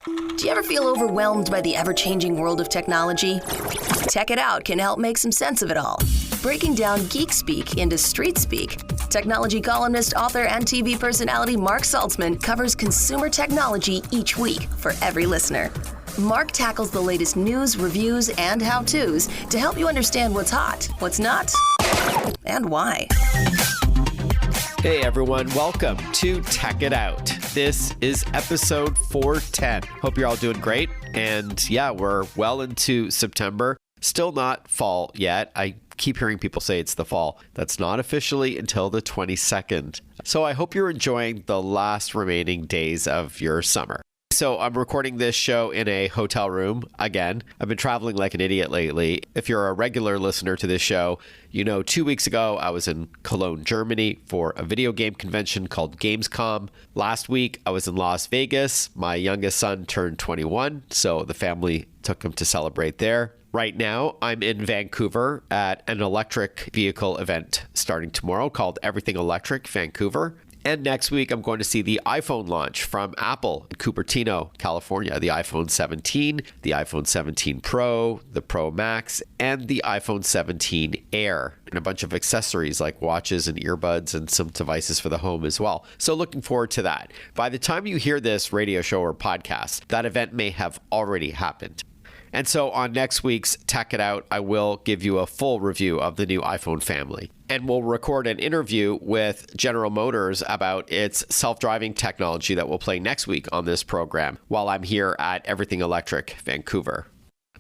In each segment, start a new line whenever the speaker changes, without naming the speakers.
Do you ever feel overwhelmed by the ever-changing world of technology? Tech It Out can help make some sense of it all. Breaking down geek speak into street speak, technology columnist, author, and TV personality Mark Saltzman covers consumer technology each week for every listener. Mark tackles the latest news, reviews, and how-tos to help you understand what's hot, what's not, and why.
Hey everyone, welcome to Tech It Out. This is episode 410. Hope you're all doing great. And yeah, we're well into September. Still not fall yet. I keep hearing people say it's the fall. That's not officially until the 22nd. So I hope you're enjoying the last remaining days of your summer. So I'm recording this show in a hotel room again. I've been traveling like an idiot lately. If you're a regular listener to this show, you know 2 weeks ago I was in Cologne, Germany for a video game convention called Gamescom. Last week I was in Las Vegas. My youngest son turned 21, so the family took him to celebrate there. Right now, I'm in Vancouver at an electric vehicle event starting tomorrow called Everything Electric Vancouver. And next week, I'm going to see the iPhone launch from Apple in Cupertino, California. The iPhone 17, the iPhone 17 Pro, the Pro Max, and the iPhone 17 Air. And a bunch of accessories like watches and earbuds and some devices for the home as well. So looking forward to that. By the time you hear this radio show or podcast, that event may have already happened. And so on next week's Tech It Out, I will give you a full review of the new iPhone family. And we'll record an interview with General Motors about its self-driving technology that we'll play next week on this program while I'm here at Everything Electric Vancouver.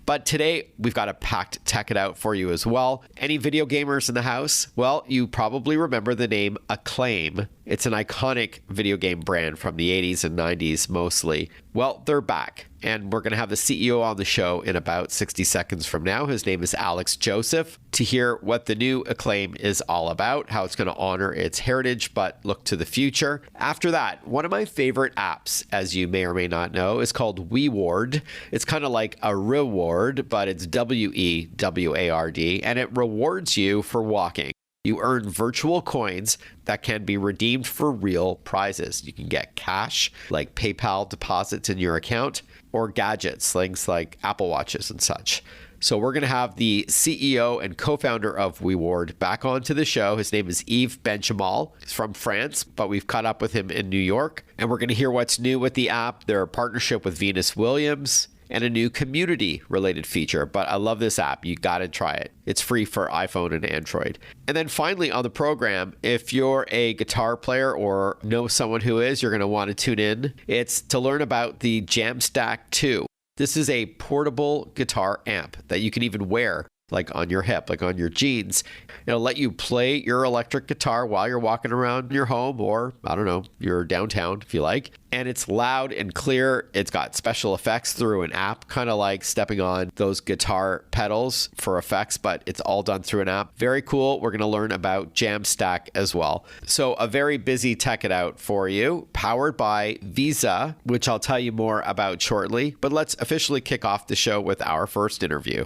But today, we've got a packed Tech It Out for you as well. Any video gamers in the house? Well, you probably remember the name Acclaim. It's an iconic video game brand from the 80s and 90s mostly. Well, they're back. And we're going to have the CEO on the show in about 60 seconds from now. His name is Josef, to hear what the new Acclaim is all about, how it's going to honor its heritage, but look to the future. After that, one of my favorite apps, as you may or may not know, is called WeWard. It's kind of like a reward, but it's WEWARD, and it rewards you for walking. You earn virtual coins that can be redeemed for real prizes. You can get cash, like PayPal deposits in your account, or gadgets, things like Apple Watches and such. So we're going to have the CEO and co-founder of WeWard back onto the show. His name is Yves Benchimol. He's from France, but we've caught up with him in New York. And we're going to hear what's new with the app, their partnership with Venus Williams, and a new community-related feature. But I love this app. You got to try it. It's free for iPhone and Android. And then finally on the program, if you're a guitar player or know someone who is, you're going to want to tune in. It's to learn about the JamStack 2. This is a portable guitar amp that you can even wear like on your hip, like on your jeans. It'll let you play your electric guitar while you're walking around your home, or I don't know, you're downtown if you like. And it's loud and clear. It's got special effects through an app, kind of like stepping on those guitar pedals for effects, but it's all done through an app. Very cool. We're going to learn about JamStack as well. So a very busy Tech It Out for you, powered by Visa, which I'll tell you more about shortly. But let's officially kick off the show with our first interview.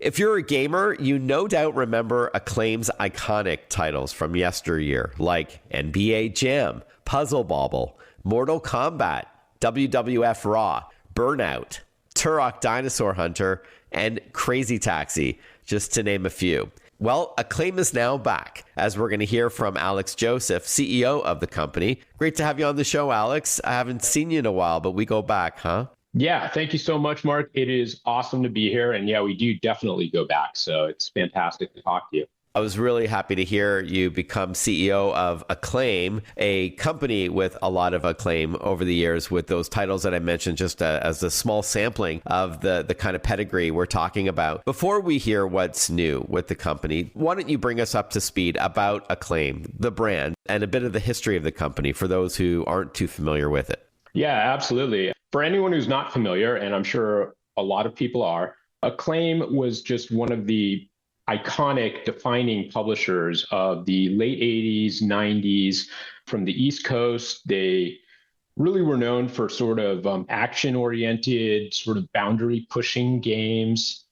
If you're a gamer, you no doubt remember Acclaim's iconic titles from yesteryear, like NBA Jam, Puzzle Bobble, Mortal Kombat, WWF Raw, Burnout, Turok Dinosaur Hunter, and Crazy Taxi, just to name a few. Well, Acclaim is now back, as we're going to hear from Josef, CEO of the company. Great to have you on the show, Alex. I haven't seen you in a while, but we go back, huh?
Yeah, thank you so much, Mark. It is awesome to be here. And yeah, we do definitely go back. So it's fantastic to talk to you.
I was really happy to hear you become CEO of Acclaim, a company with a lot of acclaim over the years with those titles that I mentioned, just as a small sampling of the kind of pedigree we're talking about. Before we hear what's new with the company, why don't you bring us up to speed about Acclaim, the brand, and a bit of the history of the company for those who aren't too familiar with it?
Yeah, absolutely. For anyone who's not familiar, and I'm sure a lot of people are, Acclaim was just one of the iconic defining publishers of the late 80s, 90s from the East Coast. They really were known for sort of action-oriented, sort of boundary-pushing games.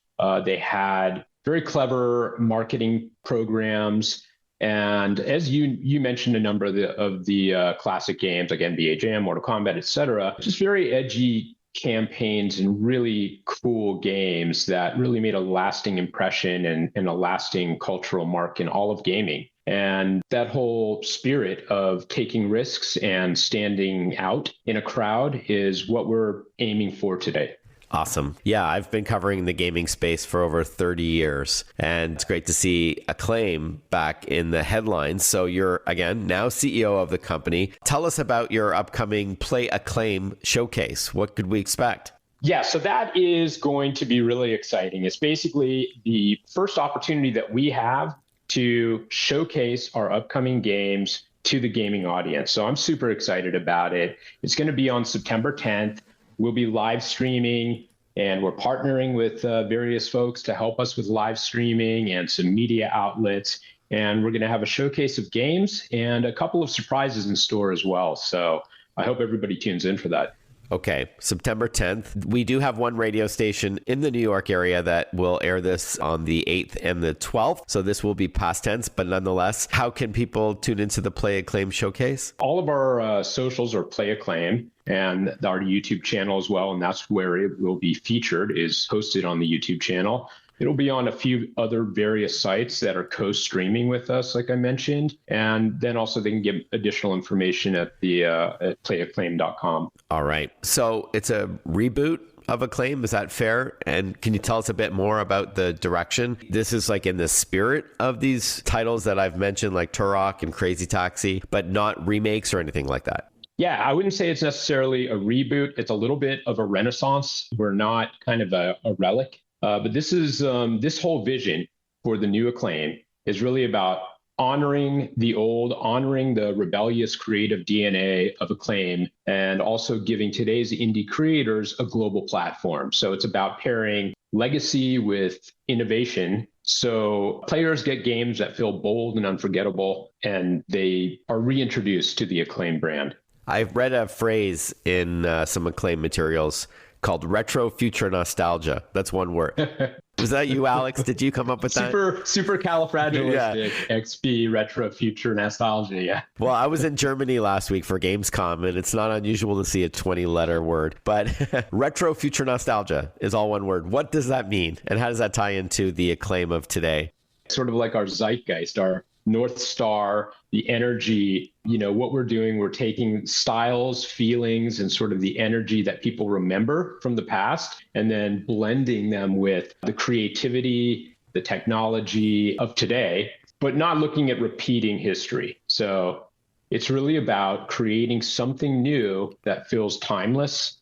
They had very clever marketing programs. And as you mentioned, a number of the classic games like NBA Jam, Mortal Kombat, et cetera, just very edgy campaigns and really cool games that really made a lasting impression and a lasting cultural mark in all of gaming. And that whole spirit of taking risks and standing out in a crowd is what we're aiming for today.
Awesome. Yeah, I've been covering the gaming space for over 30 years, and it's great to see Acclaim back in the headlines. So you're, again, now CEO of the company. Tell us about your upcoming Play Acclaim showcase. What could we expect?
Yeah, so that is going to be really exciting. It's basically the first opportunity that we have to showcase our upcoming games to the gaming audience. So I'm super excited about it. It's going to be on September 10th. We'll be live streaming, and we're partnering with various folks to help us with live streaming and some media outlets. And we're going to have a showcase of games and a couple of surprises in store as well. So I hope everybody tunes in for that.
Okay, September 10th. We do have one radio station in the New York area that will air this on the 8th and the 12th. So this will be past tense, but nonetheless, how can people tune into the Play Acclaim showcase?
All of our socials are Play Acclaim, and our YouTube channel as well. And that's where it will be featured, is hosted on the YouTube channel. It'll be on a few other various sites that are co-streaming with us, like I mentioned. And then also they can get additional information at the at playacclaim.com.
All right. So it's a reboot of Acclaim. Is that fair? And can you tell us a bit more about the direction? This is like in the spirit of these titles that I've mentioned, like Turok and Crazy Taxi, but not remakes or anything like that.
Yeah, I wouldn't say it's necessarily a reboot. It's a little bit of a renaissance. We're not kind of a relic. But this is this whole vision for the new Acclaim is really about honoring the old, honoring the rebellious creative DNA of Acclaim, and also giving today's indie creators a global platform. So it's about pairing legacy with innovation. So players get games that feel bold and unforgettable, and they are reintroduced to the Acclaim brand.
I've read a phrase in some Acclaim materials called retro future nostalgia. That's one word. Was that you, Alex? Did you come up with that?
Super califragilistic, XP, retro future nostalgia, yeah.
Well, I was in Germany last week for Gamescom, and it's not unusual to see a 20-letter word. But retro future nostalgia is all one word. What does that mean? And how does that tie into the Acclaim of today?
Sort of like our zeitgeist, our North Star, the energy, what we're doing, we're taking styles, feelings, and sort of the energy that people remember from the past, and then blending them with the creativity, the technology of today, but not looking at repeating history. So it's really about creating something new that feels timeless.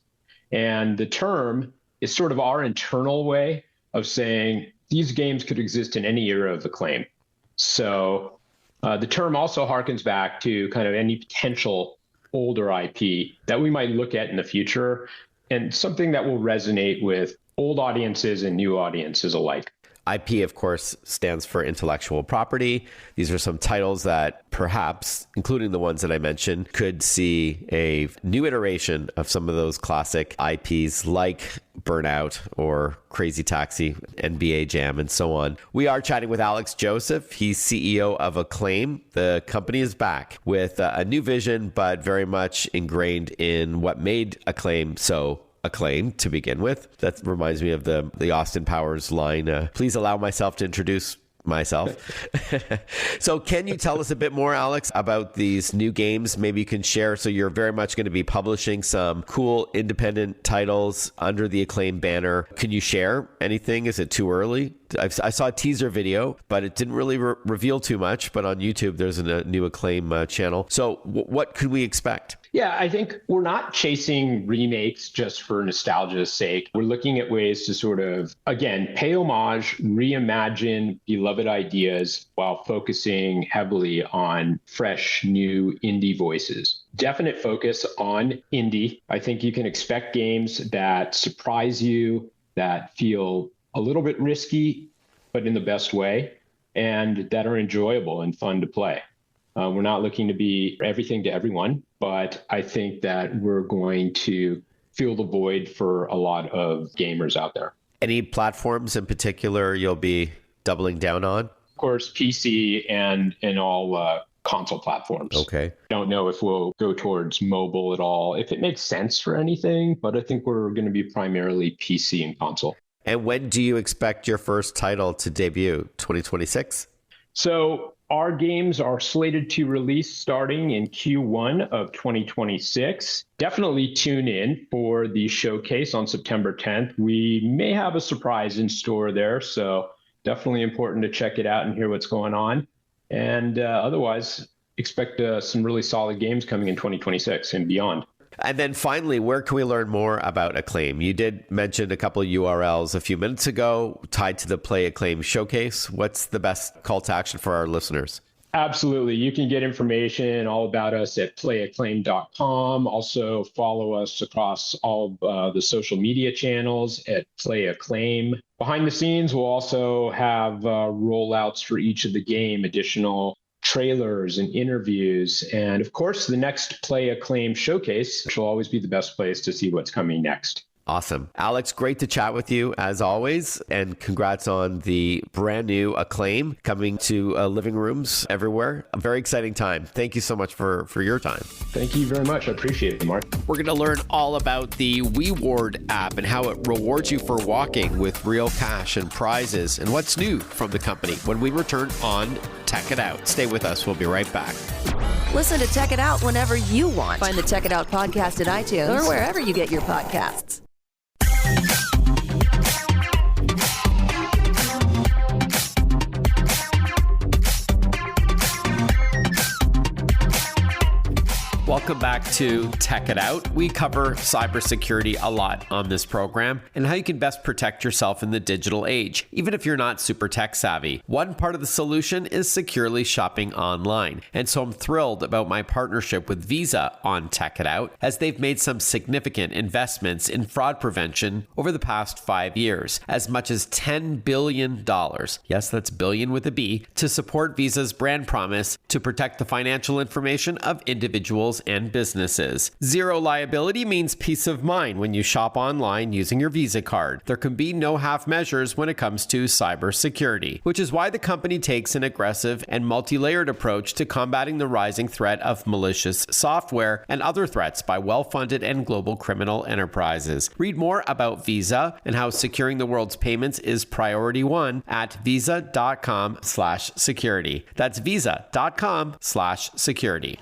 And the term is sort of our internal way of saying these games could exist in any era of Acclaim. So the term also harkens back to kind of any potential older IP that we might look at in the future, and something that will resonate with old audiences and new audiences alike.
IP, of course, stands for intellectual property. These are some titles that perhaps, including the ones that I mentioned, could see a new iteration of some of those classic IPs like Burnout or Crazy Taxi, NBA Jam, and so on. We are chatting with Alex Josef. He's CEO of Acclaim. The company is back with a new vision, but very much ingrained in what made Acclaim so Acclaim to begin with. That reminds me of the Austin Powers line, please allow myself to introduce myself. So can you tell us a bit more, Alex, about these new games? Maybe you can share. So you're very much going to be publishing some cool independent titles under the Acclaim banner. Can you share anything? Is it too early? I saw a teaser video, but it didn't really reveal too much. But on YouTube, there's a new Acclaim channel. So what could we expect?
Yeah, I think we're not chasing remakes just for nostalgia's sake. We're looking at ways to sort of, again, pay homage, reimagine beloved ideas while focusing heavily on fresh, new indie voices. Definite focus on indie. I think you can expect games that surprise you, that feel a little bit risky, but in the best way, and that are enjoyable and fun to play. We're not looking to be everything to everyone, but I think that we're going to fill the void for a lot of gamers out there.
Any platforms in particular you'll be doubling down on?
Of course, PC and all console platforms.
Okay.
Don't know if we'll go towards mobile at all, if it makes sense for anything, but I think we're going to be primarily PC and console.
And when do you expect your first title to debut? 2026?
So our games are slated to release starting in Q1 of 2026. Definitely tune in for the showcase on September 10th. We may have a surprise in store there, so definitely important to check it out and hear what's going on. And otherwise, expect some really solid games coming in 2026 and beyond.
And then finally, where can we learn more about Acclaim? You did mention a couple of URLs a few minutes ago tied to the Play Acclaim showcase. What's the best call to action for our listeners?
Absolutely. You can get information all about us at playacclaim.com. Also follow us across all the social media channels at Play Acclaim. Behind the scenes, we'll also have rollouts for each of the game, additional trailers and interviews. And of course, the next Play Acclaim showcase, which will always be the best place to see what's coming next.
Awesome. Alex, great to chat with you as always. And congrats on the brand new Acclaim coming to living rooms everywhere. A very exciting time. Thank you so much for your time.
Thank you very much. I appreciate it, Mark.
We're going to learn all about the WeWard app and how it rewards you for walking with real cash and prizes and what's new from the company when we return on Tech It Out. Stay with us. We'll be right back.
Listen to Tech It Out whenever you want. Find the Tech It Out podcast at iTunes or wherever you get your podcasts.
Welcome back to Tech It Out. We cover cybersecurity a lot on this program and how you can best protect yourself in the digital age, even if you're not super tech savvy. One part of the solution is securely shopping online. And so I'm thrilled about my partnership with Visa on Tech It Out, as they've made some significant investments in fraud prevention over the past 5 years, as much as $10 billion. Yes, that's billion with a B, to support Visa's brand promise to protect the financial information of individuals and businesses. Zero liability means peace of mind when you shop online using your Visa card. There can be no half measures when it comes to cybersecurity, which is why the company takes an aggressive and multi-layered approach to combating the rising threat of malicious software and other threats by well-funded and global criminal enterprises. Read more about Visa and how securing the world's payments is priority one at visa.com/security. That's visa.com/security.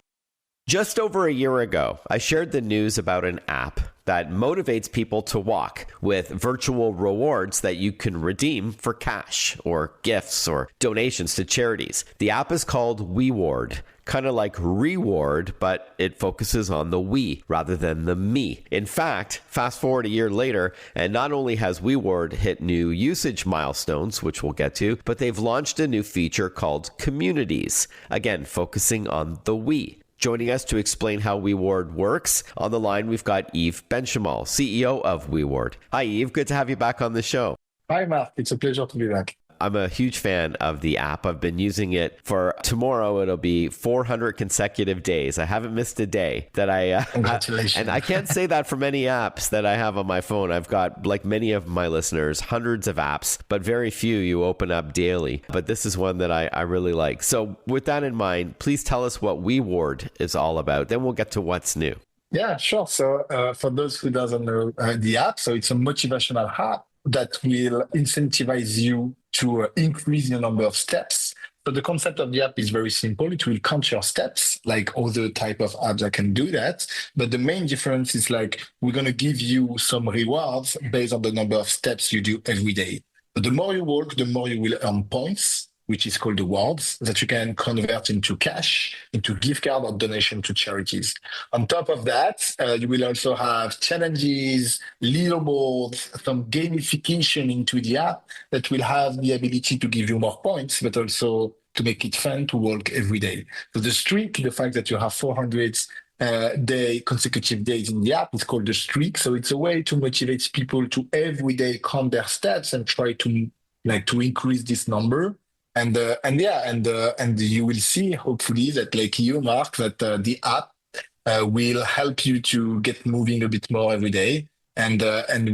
Just over a year ago, I shared the news about an app that motivates people to walk with virtual rewards that you can redeem for cash or gifts or donations to charities. The app is called WeWard, kind of like reward, but it focuses on the we rather than the me. In fact, fast forward a year later, and not only has WeWard hit new usage milestones, which we'll get to, but they've launched a new feature called Communities, again, focusing on the we. Joining us to explain how WeWard works, on the line we've got Yves Benchimol, CEO of WeWard. Hi Yves, good to have you back on the show.
Hi Mark, it's a pleasure to be back.
I'm a huge fan of the app. I've been using it for tomorrow. It'll be 400 consecutive days. I haven't missed a day that
Congratulations.
And I can't say that for many apps that I have on my phone. I've got, like many of my listeners, hundreds of apps, but very few you open up daily. But this is one that I really like. So with that in mind, please tell us what WeWard is all about. Then we'll get to what's new.
Yeah, sure. So for those who doesn't know the app, so it's a motivational app that will incentivize you to increase the number of steps. So the concept of the app is very simple. It will count your steps, like other type of apps that can do that. But the main difference is like, we're going to give you some rewards based on the number of steps you do every day. But the more you walk, the more you will earn points, which is called awards, that you can convert into cash, into gift card or donation to charities. On top of that, you will also have challenges, leaderboards, some gamification into the app that will have the ability to give you more points, but also to make it fun to walk every day. So the streak, the fact that you have 400 consecutive days in the app, is called the streak. So it's a way to motivate people to every day count their steps and try to increase this number. And you will see, hopefully, that like you, Mark, that the app will help you to get moving a bit more every day. and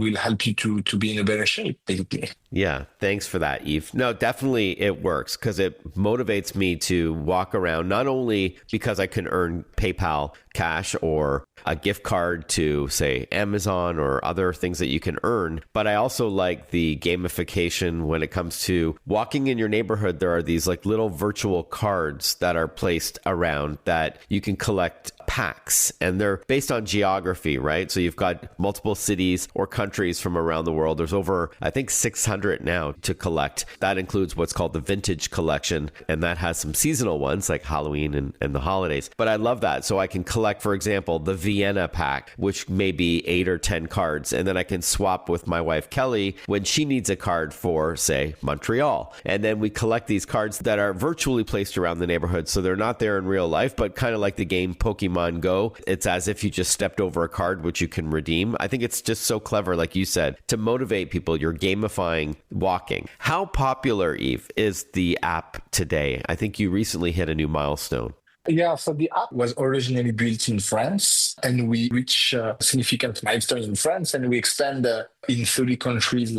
will help you to be in a better shape, basically.
Yeah, thanks for that, Yves. No, definitely it works because it motivates me to walk around, not only because I can earn PayPal cash or a gift card to, say, Amazon or other things that you can earn, but I also like the gamification when it comes to walking in your neighborhood. There are these like little virtual cards that are placed around that you can collect packs, and they're based on geography, right? So you've got multiple cities or countries from around the world. There's over, I think, 600 now to collect. That includes what's called the vintage collection, and that has some seasonal ones like Halloween and the holidays. But I love that. So I can collect, for example, the Vienna pack, which may be 8 or 10 cards, and then I can swap with my wife Kelly when she needs a card for, say, Montreal. And then we collect these cards that are virtually placed around the neighborhood, so they're not there in real life, but kind of like the game Pokemon Go. It's as if you just stepped over a card which you can redeem. I think it's just so clever, like you said, to motivate people. You're gamifying walking. How popular, Yves, is the app today? I think you recently hit a new milestone.
Yeah, so the app was originally built in France, and we reached a significant milestone in France, and we expand in 30 countries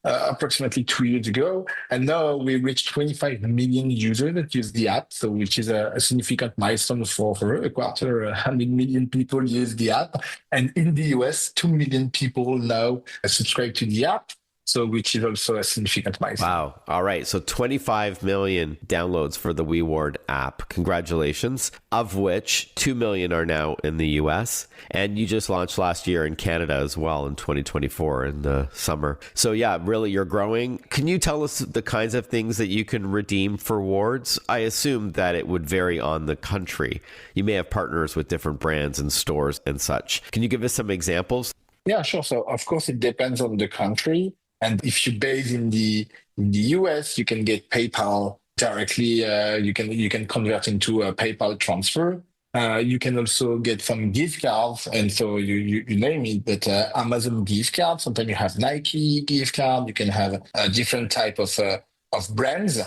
approximately 2 years ago. And now we reached 25 million users that use the app, so which is a significant milestone for a quarter. 100 million people use the app. And in the US, 2 million people now subscribe to the app. So, which is also a significant milestone.
Wow. All right. So 25 million downloads for the WeWard app. Congratulations. Of which 2 million are now in the US. And you just launched last year in Canada as well in 2024 in the summer. So yeah, really, you're growing. Can you tell us the kinds of things that you can redeem for rewards? I assume that it would vary on the country. You may have partners with different brands and stores and such. Can you give us some examples?
Yeah, sure. So of course, it depends on the country. And if you're based in the US, you can get PayPal directly. You can convert into a PayPal transfer. You can also get some gift cards, and so you name it. But Amazon gift cards. Sometimes you have Nike gift card. You can have a different type of brands.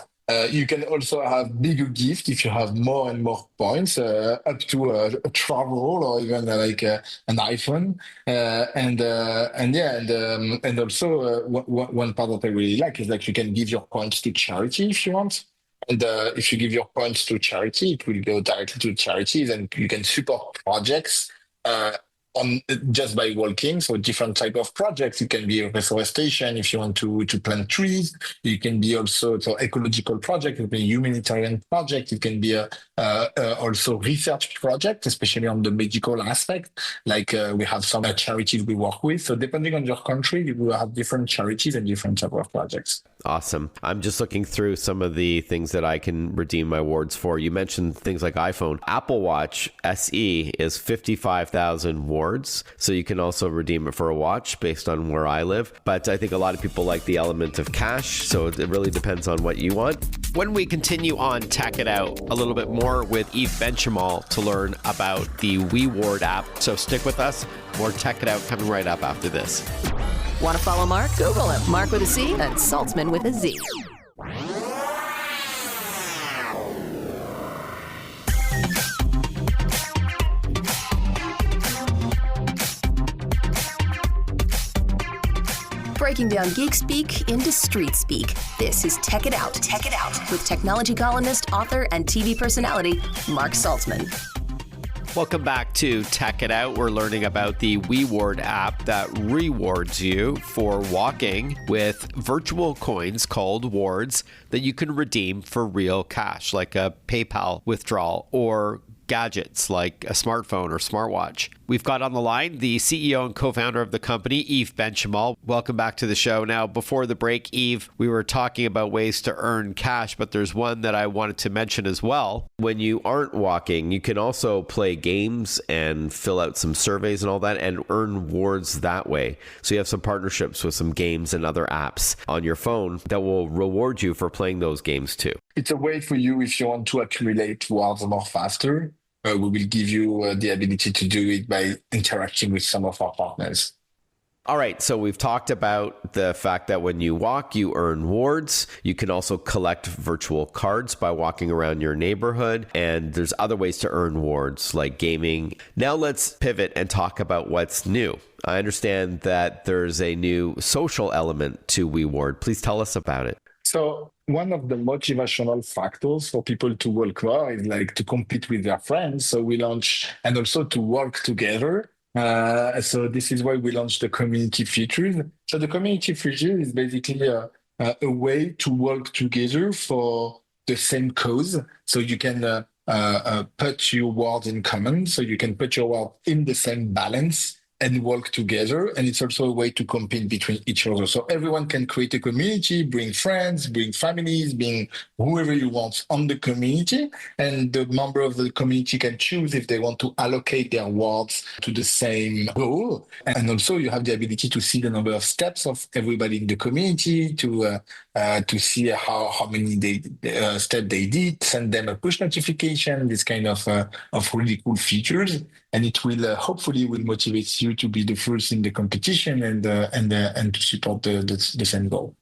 You can also have bigger gift if you have more and more points, up to a travel or even like an iPhone. And also one part that I really like is like you can give your points to charity if you want. And if you give your points to charity, it will go directly to charities, and you can support projects on just by walking. So different type of projects. It can be a reforestation if you want to plant trees. It can be also so ecological project. It can be a humanitarian project. It can be also research project, especially on the medical aspect. Like we have some charities we work with. So depending on your country, you will have different charities and different type of projects.
Awesome. I'm just looking through some of the things that I can redeem my awards for. You mentioned things like iPhone. Apple Watch SE is 55,000 awards. So you can also redeem it for a watch based on where I live. But I think a lot of people like the element of cash. So it really depends on what you want. When we continue on Tech It Out a little bit more with Yves Benchimol to learn about the WeWard app. So stick with us. More Tech It Out coming right up after this.
Want to follow Mark? Google him. Mark with a C and Saltzman with a Z. Breaking down geek speak into street speak. This is Tech It Out. Tech It Out with technology columnist, author, and TV personality Mark Saltzman.
Welcome back to Tech It Out. We're learning about the WeWard app that rewards you for walking with virtual coins called wards that you can redeem for real cash, like a PayPal withdrawal or gadgets like a smartphone or smartwatch. We've got on the line the CEO and co-founder of the company, Yves Benchimol. Welcome back to the show. Now, before the break, Yves, we were talking about ways to earn cash, but there's one that I wanted to mention as well. When you aren't walking, you can also play games and fill out some surveys and all that and earn rewards that way. So you have some partnerships with some games and other apps on your phone that will reward you for playing those games too.
It's a way for you if you want to accumulate rewards more faster. We will give you the ability to do it by interacting with some of our partners.
All right, so we've talked about the fact that when you walk, you earn wards. You can also collect virtual cards by walking around your neighborhood, and there's other ways to earn wards like gaming. Now let's pivot and talk about what's new. I understand that there's a new social element to WeWard. Please tell us about it.
So one of the motivational factors for people to work more is like to compete with their friends. So we launch and also to work together. So this is why we launched the community features. So the community feature is basically a way to work together for the same cause. So you can put your words in common. So you can put your word in the same balance and work together. And it's also a way to compete between each other. So everyone can create a community, bring friends, bring families, bring whoever you want on the community. And the member of the community can choose if they want to allocate their words to the same goal. And also you have the ability to see the number of steps of everybody in the community, to see how many steps they did, send them a push notification, this kind of really cool features. And it will hopefully will motivate you to be the first in the competition and to support the same goal.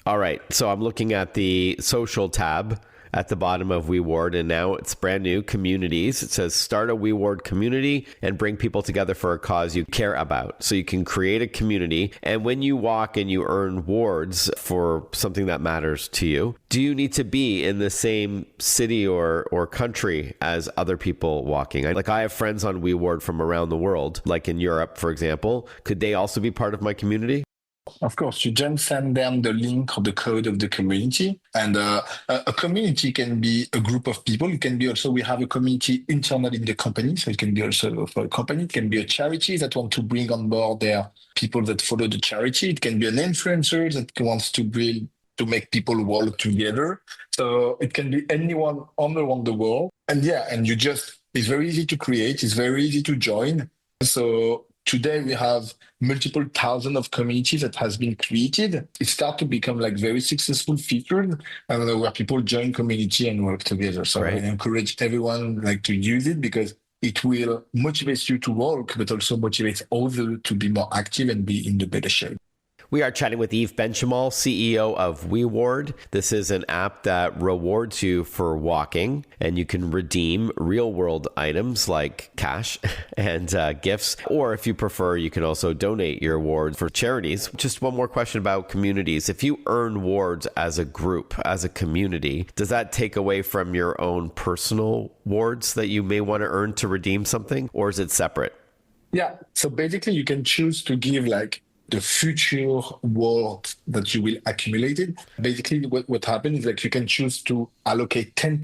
All right. So I'm looking at the social tab at the bottom of WeWard, and now it's brand new, communities. It says start a WeWard community and bring people together for a cause you care about. So you can create a community, and when you walk and you earn wards for something that matters to you, do you need to be in the same city or country as other people walking? Like I have friends on WeWard from around the world, like in Europe, for example. Could they also be part of my community?
Of course, you just send them the link or the code of the community. And a community can be a group of people. It can be also, we have a community internal in the company. So it can be also for a company. It can be a charity that want to bring on board their people that follow the charity. It can be an influencer that wants to make people work together. So it can be anyone all around the world. And it's very easy to create. It's very easy to join. So today we have multiple thousands of communities that has been created. It starts to become like very successful features where people join community and work together. So I encourage everyone to use it because it will motivate you to work, but also motivates others to be more active and be in the better shape.
We are chatting with Yves Benchimol, CEO of WeWard. This is an app that rewards you for walking, and you can redeem real-world items like cash and gifts. Or if you prefer, you can also donate your awards for charities. Just one more question about communities. If you earn wards as a group, as a community, does that take away from your own personal wards that you may want to earn to redeem something, or is it separate?
Yeah, so basically you can choose to give the future world that you will accumulate it. Basically, what happens is you can choose to allocate 10%,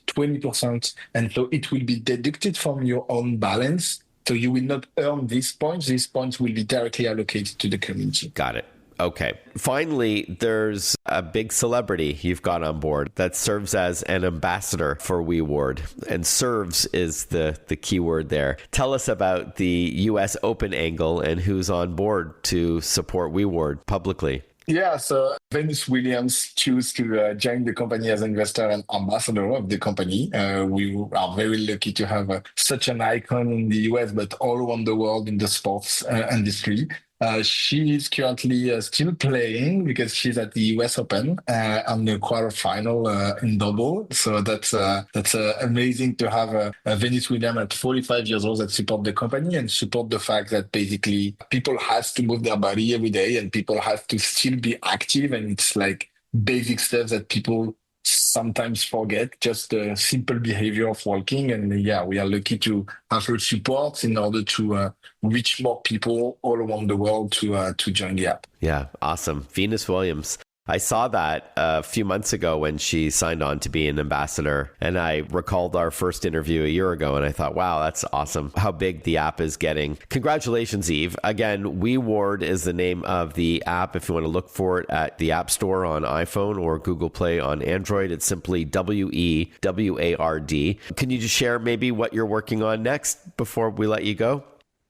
20%, and so it will be deducted from your own balance. So you will not earn these points. These points will be directly allocated to the community.
Got it. Okay. Finally, there's a big celebrity you've got on board that serves as an ambassador for WeWard, and serves is the key word there. Tell us about the US Open angle and who's on board to support WeWard publicly.
Yeah, so Venus Williams chose to join the company as an investor and ambassador of the company. We are very lucky to have such an icon in the US, but all around the world in the sports industry. She is currently still playing because she's at the US Open on the quarterfinal in double. So that's amazing to have Venus Williams at 45 years old that support the company and support the fact that basically people has to move their body every day and people have to still be active. And it's basic stuff that people sometimes forget, just the simple behavior of walking. And we are lucky to have her support in order to reach more people all around the world to join the app.
Yeah, awesome. Venus Williams. I saw that a few months ago when she signed on to be an ambassador, and I recalled our first interview a year ago, and I thought, wow, that's awesome how big the app is getting. Congratulations, Yves. Again, WeWard is the name of the app. If you want to look for it at the App Store on iPhone or Google Play on Android, it's simply WeWard. Can you just share maybe what you're working on next before we let you go?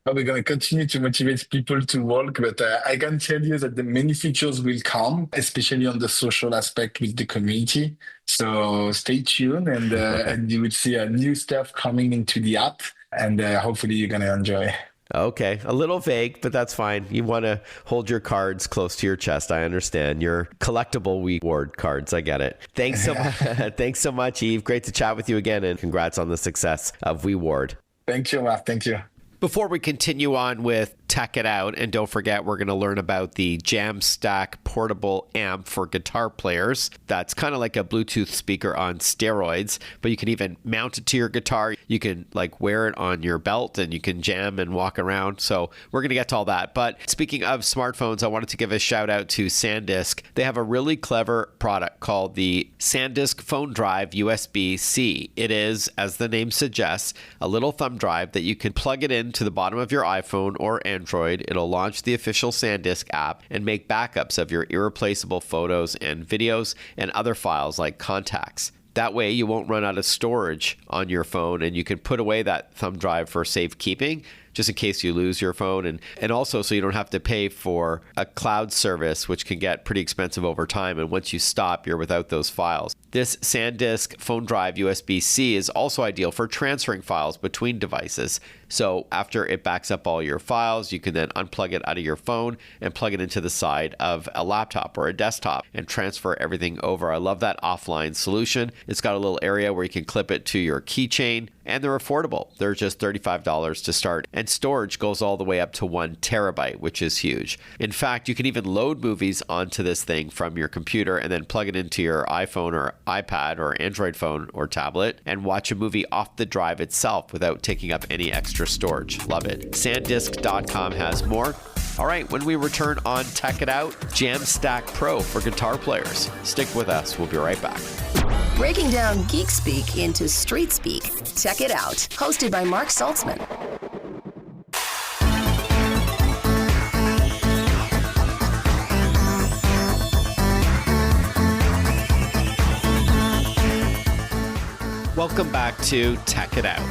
We're going to continue to motivate people to walk, but I can tell you that the many features will come, especially on the social aspect with the community. So stay tuned and you will see new stuff coming into the app, and hopefully you're going to enjoy.
Okay, a little vague, but that's fine. You want to hold your cards close to your chest. I understand. Your collectible WeWard cards. I get it. Thanks so much. Thanks so much, Yves. Great to chat with you again, and congrats on the success of WeWard.
Thank you, Mark. Thank you.
Before we continue on with Tech It Out, and don't forget, we're going to learn about the JamStack portable amp for guitar players. That's kind of like a Bluetooth speaker on steroids, but you can even mount it to your guitar. You can like wear it on your belt and you can jam and walk around. So we're going to get to all that. But speaking of smartphones, I wanted to give a shout out to Sandisk. They have a really clever product called the Sandisk Phone Drive USB-C. It is, as the name suggests, a little thumb drive that you can plug it into the bottom of your iPhone or Android. It'll launch the official Sandisk app and make backups of your irreplaceable photos and videos and other files like contacts. That way you won't run out of storage on your phone, and you can put away that thumb drive for safekeeping just in case you lose your phone, and also so you don't have to pay for a cloud service, which can get pretty expensive over time, and once you stop, you're without those files. This SanDisk Phone Drive USB-C is also ideal for transferring files between devices. So after it backs up all your files, you can then unplug it out of your phone and plug it into the side of a laptop or a desktop and transfer everything over. I love that offline solution. It's got a little area where you can clip it to your keychain, and they're affordable. They're just $35 to start, and storage goes all the way up to 1 terabyte, which is huge. In fact, you can even load movies onto this thing from your computer and then plug it into your iPhone or iPad or Android phone or tablet and watch a movie off the drive itself without taking up any extra storage. Love it. Sandisk.com has more. All right, when we return on Tech It Out, JamStack Pro for guitar players. Stick with us. We'll be right back.
Breaking down geek speak into street speak. Tech It Out, hosted by Mark Saltzman.
Welcome back to Tech It Out.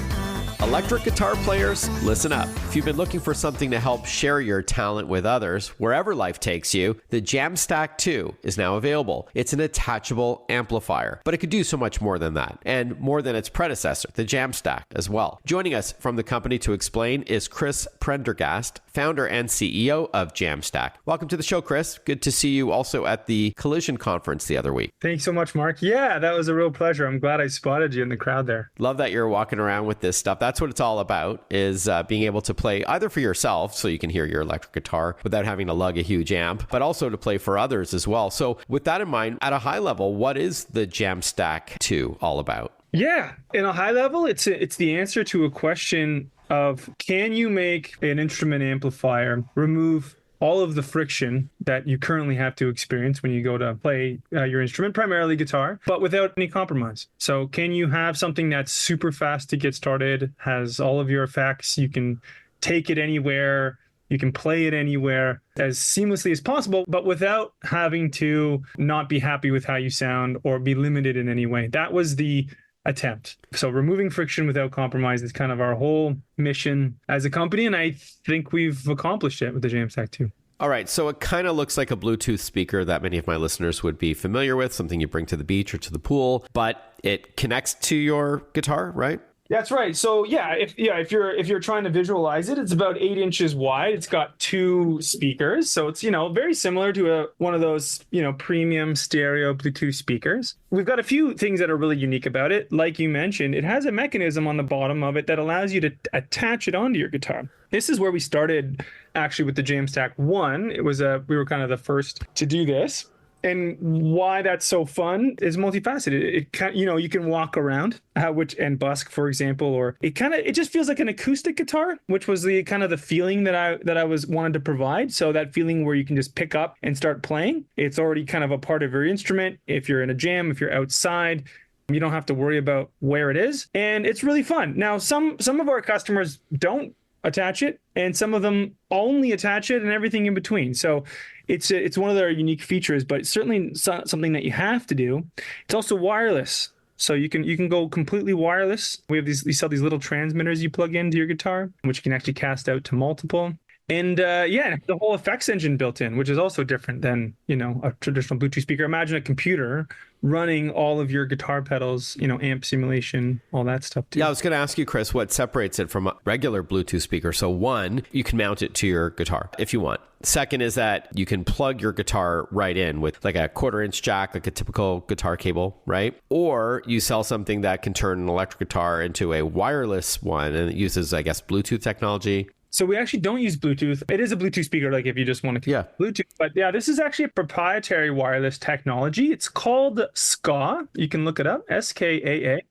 Electric guitar players, listen up. If you've been looking for something to help share your talent with others, wherever life takes you, the JamStack 2 is now available. It's an attachable amplifier, but it could do so much more than that, and more than its predecessor, the JamStack, as well. Joining us from the company to explain is Chris Prendergast, founder and CEO of JamStack. Welcome to the show, Chris. Good to see you also at the Collision Conference the other week.
Thanks so much, Mark. Yeah, that was a real pleasure. I'm glad I spotted you in the crowd there.
Love that you're walking around with this stuff. That's what it's all about, is being able to play either for yourself so you can hear your electric guitar without having to lug a huge amp, but also to play for others as well. So with that in mind, at a high level, what is the JamStack 2 all about?
Yeah, in a high level, it's the answer to a question of, can you make an instrument amplifier remove all of the friction that you currently have to experience when you go to play your instrument, primarily guitar, but without any compromise? So can you have something that's super fast to get started, has all of your effects, you can take it anywhere, you can play it anywhere as seamlessly as possible, but without having to not be happy with how you sound or be limited in any way? That was the attempt. So removing friction without compromise is kind of our whole mission as a company, and I think we've accomplished it with the JamStack 2.
All right, so it kind of looks like a Bluetooth speaker that many of my listeners would be familiar with, something you bring to the beach or to the pool, but it connects to your guitar, right?
That's right. So if you're trying to visualize it, it's about 8 inches wide. It's got 2 speakers, so it's very similar to one of those premium stereo Bluetooth speakers. We've got a few things that are really unique about it. Like you mentioned, it has a mechanism on the bottom of it that allows you to attach it onto your guitar. This is where we started actually with the JamStack 1. It was we were kind of the first to do this. And why that's so fun is multifaceted. You can walk around, and busk, for example, or it just feels like an acoustic guitar, which was the kind of the feeling that I wanted to provide. So that feeling where you can just pick up and start playing. It's already kind of a part of your instrument. If you're in a jam, if you're outside, you don't have to worry about where it is, and it's really fun. Now, some of our customers don't attach it, and some of them only attach it, and everything in between. So it's one of their unique features, but it's certainly something that you have to do. It's also wireless, so you can go completely wireless. We sell these little transmitters you plug into your guitar, which you can actually cast out to multiple. And yeah, the whole effects engine built in, which is also different than, a traditional Bluetooth speaker. Imagine a computer running all of your guitar pedals, amp simulation, all that stuff too.
Yeah, I was going to ask you, Chris, what separates it from a regular Bluetooth speaker? So one, you can mount it to your guitar if you want. Second is that you can plug your guitar right in with like a 1/4-inch jack, like a typical guitar cable, right? Or you sell something that can turn an electric guitar into a wireless one, and it uses, I guess, Bluetooth technology.
So we actually don't use Bluetooth. It is a Bluetooth speaker, like if you just wanted to use Bluetooth. But yeah, this is actually a proprietary wireless technology. It's called SKA. You can look it up, SKAA.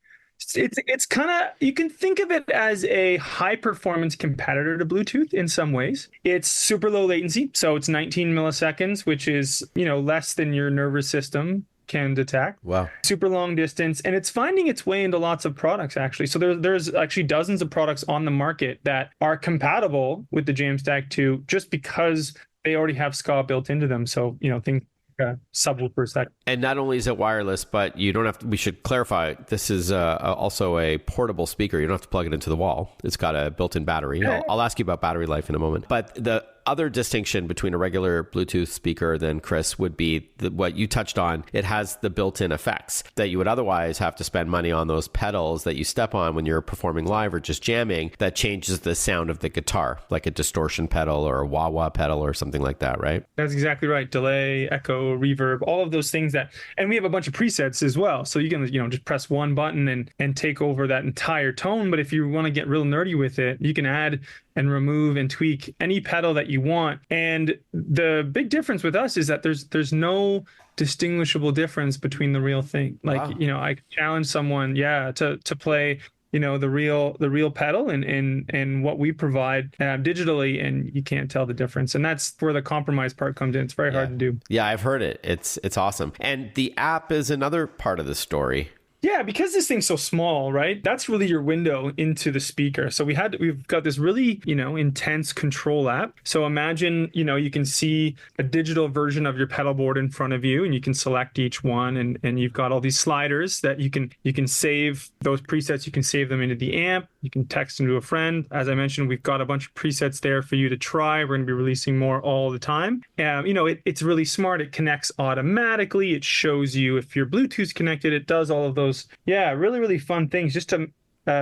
It's kind of, you can think of it as a high performance competitor to Bluetooth in some ways. It's super low latency. So it's 19 milliseconds, which is, less than your nervous system can detect.
Wow.
Super long distance. And it's finding its way into lots of products, actually. So there's actually dozens of products on the market that are compatible with the JamStack 2 just because they already have SKA built into them. So, things like subwoofers that.
And not only is it wireless, but you don't have to, we should clarify, this is also a portable speaker. You don't have to plug it into the wall. It's got a built-in battery. I'll ask you about battery life in a moment. But the other distinction between a regular Bluetooth speaker than Chris would be what you touched on. It has the built-in effects that you would otherwise have to spend money on, those pedals that you step on when you're performing live or just jamming, that changes the sound of the guitar, like a distortion pedal or a wah-wah pedal or something like that, right?
That's exactly right. Delay, echo, reverb, all of those things and we have a bunch of presets as well. So you can, just press one button and take over that entire tone. But if you want to get real nerdy with it, you can add and remove and tweak any pedal that you want. And the big difference with us is that there's no distinguishable difference between the real thing. Like, wow. I challenge someone, to play, the real pedal and what we provide digitally, and you can't tell the difference. And that's where the compromise part comes in. It's very hard to do.
Yeah, I've heard it. It's awesome. And the app is another part of the story.
Yeah, because this thing's so small, right? That's really your window into the speaker. So we've got this really, intense control app. So imagine, you can see a digital version of your pedal board in front of you, and you can select each one, and you've got all these sliders that you can save those presets. You can save them into the amp. You can text them to a friend. As I mentioned, we've got a bunch of presets there for you to try. We're going to be releasing more all the time. It's really smart. It connects automatically. It shows you if your Bluetooth's connected. It does all of those, really, really fun things. Just to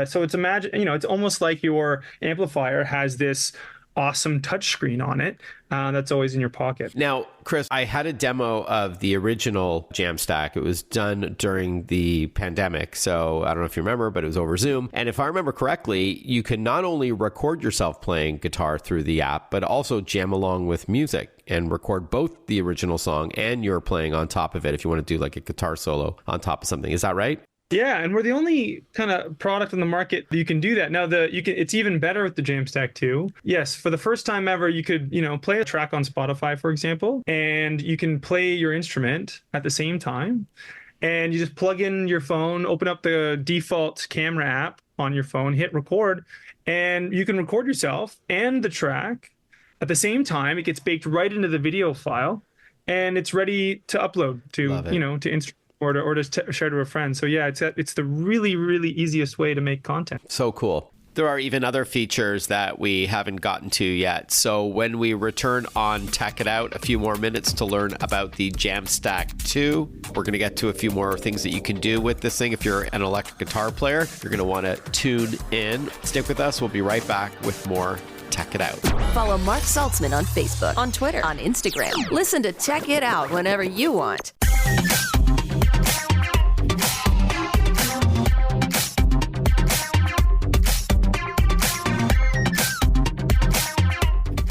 so it's it's almost like your amplifier has this awesome touchscreen on it that's always in your pocket.
Now, Chris, I had a demo of the original JamStack. It was done during the pandemic. So I don't know if you remember, but it was over Zoom. And if I remember correctly, you can not only record yourself playing guitar through the app, but also jam along with music and record both the original song and your playing on top of it if you want to do like a guitar solo on top of something. Is that right?
Yeah, and we're the only kind of product on the market that you can do that. Now, it's even better with the JamStack 2. Yes, for the first time ever, you could, play a track on Spotify, for example, and you can play your instrument at the same time. And you just plug in your phone, open up the default camera app on your phone, hit record, and you can record yourself and the track at the same time. It gets baked right into the video file, and it's ready to upload to, to Instagram. Or just share to a friend. So yeah, it's the really, really easiest way to make content.
So cool. There are even other features that we haven't gotten to yet. So when we return on Tech It Out, a few more minutes to learn about the JamStack 2. We're going to get to a few more things that you can do with this thing if you're an electric guitar player. You're going to want to tune in. Stick with us. We'll be right back with more Tech It Out.
Follow Mark Saltzman on Facebook, on Twitter, on Instagram. Listen to Tech It Out whenever you want.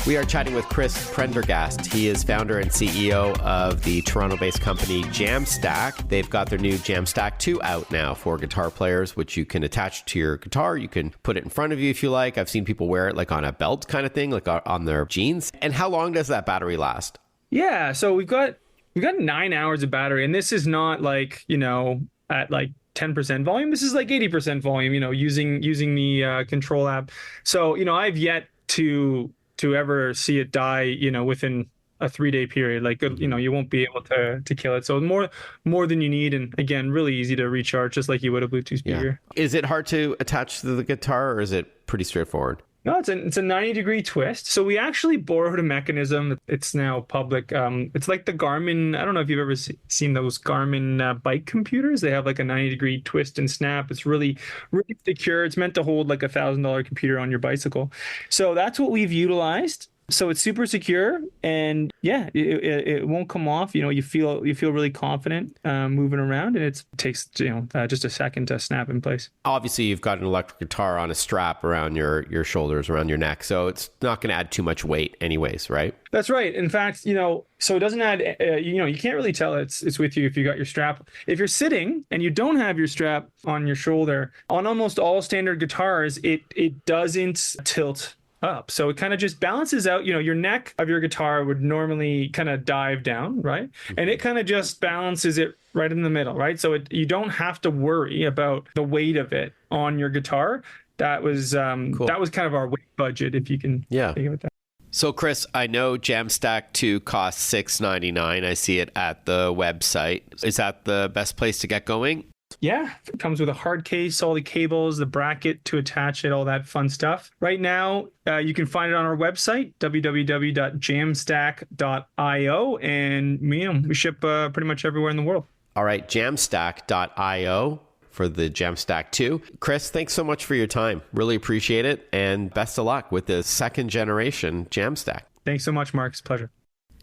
We are chatting with Chris Prendergast. He is founder and CEO of the Toronto-based company JamStack. They've got their new JamStack 2 out now for guitar players, which you can attach to your guitar. You can put it in front of you if you like. I've seen people wear it like on a belt kind of thing, like on their jeans. And how long does that battery last?
Yeah, so we've got 9 hours of battery, and this is not like, at like 10% volume. This is like 80% volume, using the control app. So, I've yet to ever see it die, within a 3-day period. Like, you won't be able to kill it. So more than you need. And again, really easy to recharge, just like you would a Bluetooth speaker.
Yeah. Is it hard to attach to the guitar, or is it pretty straightforward?
No, it's a 90-degree twist. So we actually borrowed a mechanism. It's now public. It's like the Garmin. I don't know if you've ever seen those Garmin bike computers. They have like a 90-degree twist and snap. It's really, really secure. It's meant to hold like $1,000 computer on your bicycle. So that's what we've utilized. So it's super secure, and yeah, it won't come off. You feel really confident moving around, and it takes just a second to snap in place.
Obviously, you've got an electric guitar on a strap around your shoulders, around your neck, so it's not going to add too much weight, anyways, right?
That's right. In fact, so it doesn't add. You can't really tell it's with you if you got your strap. If you're sitting and you don't have your strap on your shoulder, on almost all standard guitars, it doesn't tilt up. So it kind of just balances out. Your neck of your guitar would normally kind of dive down, right? And it kind of just balances it right in the middle, right? So you don't have to worry about the weight of it on your guitar. That was cool. That was kind of our weight budget, if you can think of it that.
So Chris, I know JamStack 2 costs $6.99. I see it at the website. Is that the best place to get going?
Yeah, it comes with a hard case, all the cables, the bracket to attach it, all that fun stuff. Right now, you can find it on our website, www.jamstack.io, and we ship pretty much everywhere in the world.
All right, jamstack.io for the JamStack 2. Chris, thanks so much for your time. Really appreciate it, and best of luck with the second generation JamStack.
Thanks so much, Mark. It's a pleasure.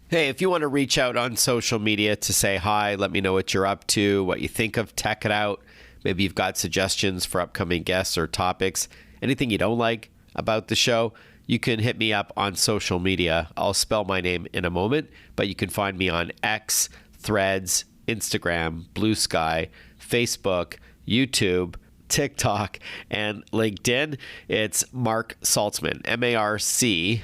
Hey, if you want to reach out on social media to say hi, let me know what you're up to, what you think of Tech It Out. Maybe you've got suggestions for upcoming guests or topics, anything you don't like about the show, you can hit me up on social media. I'll spell my name in a moment, but you can find me on X, Threads, Instagram, Blue Sky, Facebook, YouTube, TikTok, and LinkedIn. It's Mark Saltzman, MarkSaltzman.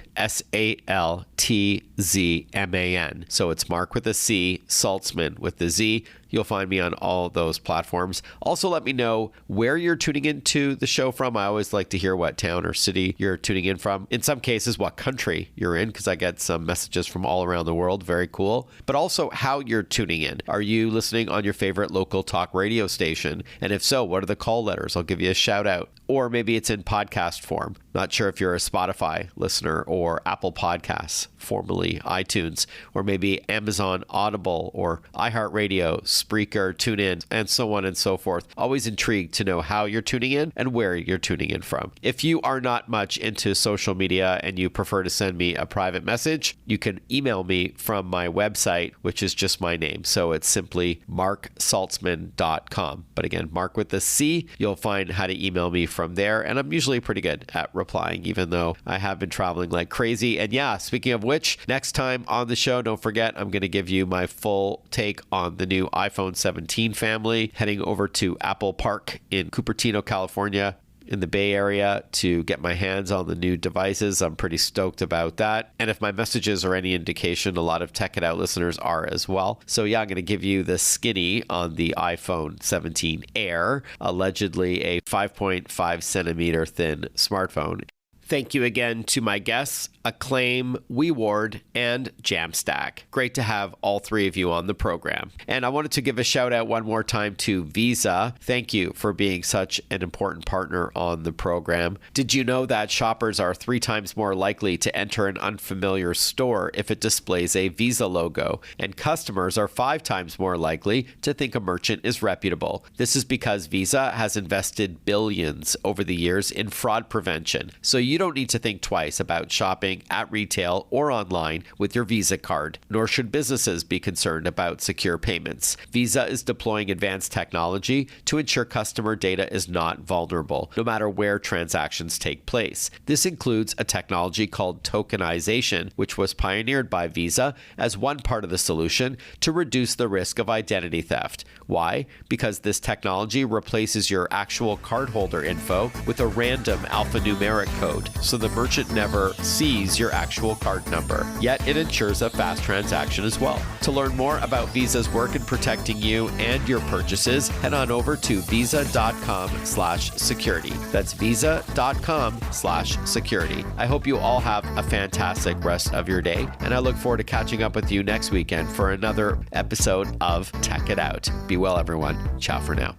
So it's Mark with a C, Saltzman with the Z. You'll find me on all those platforms. Also, let me know where you're tuning into the show from. I always like to hear what town or city you're tuning in from. In some cases, what country you're in, because I get some messages from all around the world. Very cool. But also how you're tuning in. Are you listening on your favorite local talk radio station? And if so, what are the call letters? I'll give you a shout out. Or maybe it's in podcast form. Not sure if you're a Spotify listener or Apple Podcasts, formerly iTunes, or maybe Amazon Audible or iHeartRadio, Spreaker, TuneIn, and so on and so forth. Always intrigued to know how you're tuning in and where you're tuning in from. If you are not much into social media and you prefer to send me a private message, you can email me from my website, which is just my name. So it's simply marksaltzman.com. But again, Mark with the C. You'll find how to email me from there. And I'm usually pretty good at replying, even though I have been traveling like crazy. And yeah, speaking of which, next time on the show, don't forget, I'm going to give you my full take on the new iPhone 17 family, heading over to Apple Park in Cupertino, California, in the Bay Area to get my hands on the new devices. I'm pretty stoked about that. And if my messages are any indication, a lot of Tech It Out listeners are as well. So yeah, I'm going to give you the skinny on the iPhone 17 Air, allegedly a 5.5 centimeter thin smartphone. Thank you again to my guests, Acclaim, WeWard, and JamStack. Great to have all three of you on the program. And I wanted to give a shout out one more time to Visa. Thank you for being such an important partner on the program. Did you know that shoppers are 3 times more likely to enter an unfamiliar store if it displays a Visa logo? And customers are 5 times more likely to think a merchant is reputable. This is because Visa has invested billions over the years in fraud prevention. So you don't need to think twice about shopping at retail or online with your Visa card, nor should businesses be concerned about secure payments. Visa is deploying advanced technology to ensure customer data is not vulnerable, no matter where transactions take place. This includes a technology called tokenization, which was pioneered by Visa as one part of the solution to reduce the risk of identity theft. Why? Because this technology replaces your actual cardholder info with a random alphanumeric code, so the merchant never sees your actual card number. Yet it ensures a fast transaction as well. To learn more about Visa's work in protecting you and your purchases, head on over to visa.com/security. That's visa.com/security. I hope you all have a fantastic rest of your day, and I look forward to catching up with you next weekend for another episode of Tech It Out. Be well, everyone. Ciao for now.